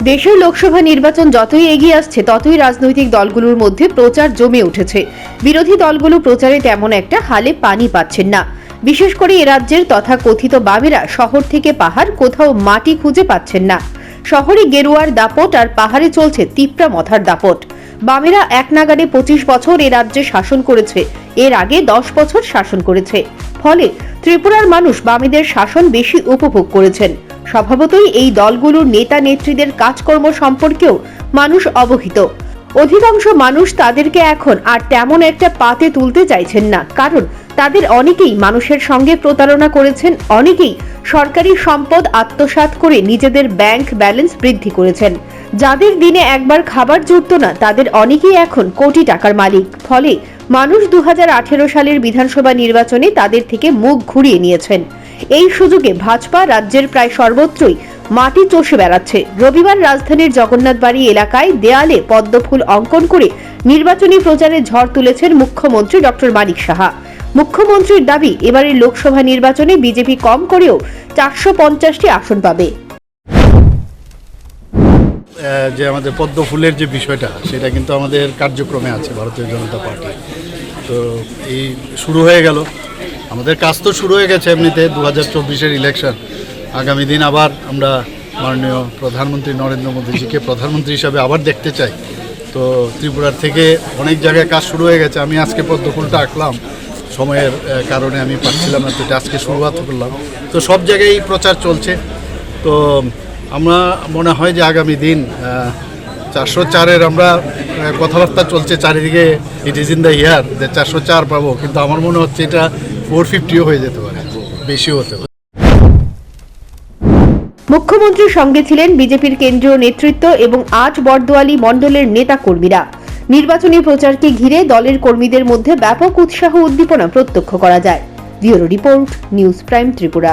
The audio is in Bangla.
দেশের লোকসভা নির্বাচন যতই এগিয়ে আসছে ততই রাজনৈতিক দলগুলোর মধ্যে প্রচার জমে উঠেছে। বিরোধী দলগুলো প্রচারে তেমন একটা হালে পানি পাচ্ছেন না। বিশেষ করে এ রাজ্যের তথাকথিত বামেরা শহর থেকে পাহাড় কোথাও মাটি খুঁজে পাচ্ছেন না। শহরে গেরুয়ার দাপট আর পাহাড়ে চলছে তিপ্রা মথার দাপট। বামেরা এক নাগাড়ে 25 বছর এ রাজ্যে শাসন করেছে, এর আগে 10 বছর শাসন করেছে। ফলে ত্রিপুরার মানুষ বামেদের শাসন বেশি উপভোগ করেছেন। স্বভাবতই এই দলগুলোর নেতা নেত্রীদের কাজকর্ম সম্পর্কেও মানুষ অবহিত। অধিকাংশ মানুষ তাদেরকে এখন আর তেমন একটা পাতে তুলতে চাইছেন না, কারণ তাদের অনেকেই মানুষের সঙ্গে প্রতারণা করেছেন, অনেকেই সরকারি সম্পদ আত্মসাৎ করে নিজেদের ব্যাংক ব্যালেন্স বৃদ্ধি করেছেন। যাদের দিনে একবার খাবার জুটতো না তাদের অনেকেই এখন কোটি টাকার মালিক। ফলে মানুষ 2018 সালের বিধানসভা নির্বাচনে তাদের থেকে মুখ ঘুরিয়ে নিয়েছেন। এই সুযোগে ভাজপা রাজ্যের প্রায় সর্বত্রই মাটি চষে বেড়াচ্ছে। রবিবার রাজধানীর জগন্নাথবাড়ি এলাকায় দেয়ালে পদ্মফুল অঙ্কন করে নির্বাচনী প্রচারে ঝড় তুলেছেন মুখ্যমন্ত্রী ডক্টর মানিক সাহা। মুখ্যমন্ত্রীর দাবি, এবারের লোকসভা নির্বাচনে বিজেপি কম করেও 450টি আসন পাবে। যে আমাদের পদ্ম ফুলের যে বিষয়টা, সেটা কিন্তু আমাদের কার্যক্রমে আছে ভারতীয় জনতা পার্টি। তো এই শুরু হয়ে গেল, আমাদের কাজ তো শুরু হয়ে গেছে এমনিতে। 2024-এর ইলেকশন, আগামী দিন আবার আমরা মাননীয় প্রধানমন্ত্রী নরেন্দ্র মোদীজিকে প্রধানমন্ত্রী হিসাবে আবার দেখতে চাই। তো ত্রিপুরার থেকে অনেক জায়গায় কাজ শুরু হয়ে গেছে। আমি আজকে পদ্ম ফুলটা আঁকলাম, সময়ের কারণে আমি পাচ্ছিলাম না, তো এটা আজকে শুরুয়াত করলাম। তো সব জায়গায় প্রচার চলছে। তো আমরা মনে হয় যে আগামী দিন 404-এর আমরা কথাবার্তা চলছে চারিদিকে, it is in the year যে 404 পাবো, কিন্তু আমার মনে হচ্ছে এটা 450ও হয়ে যেতে পারে, বেশিও হতে পারে। মুখ্যমন্ত্রীর সঙ্গে ছিলেন বিজেপির কেন্দ্রীয় নেতৃত্ব এবং 8 বরদোয়ালি মণ্ডলের নেতা কর্মীরা। নির্বাচনী প্রচারকে ঘিরে দলের কর্মীদের মধ্যে ব্যাপক উৎসাহ উদ্দীপনা প্রত্যক্ষ করা যায়। Bureau report, news prime Tripura.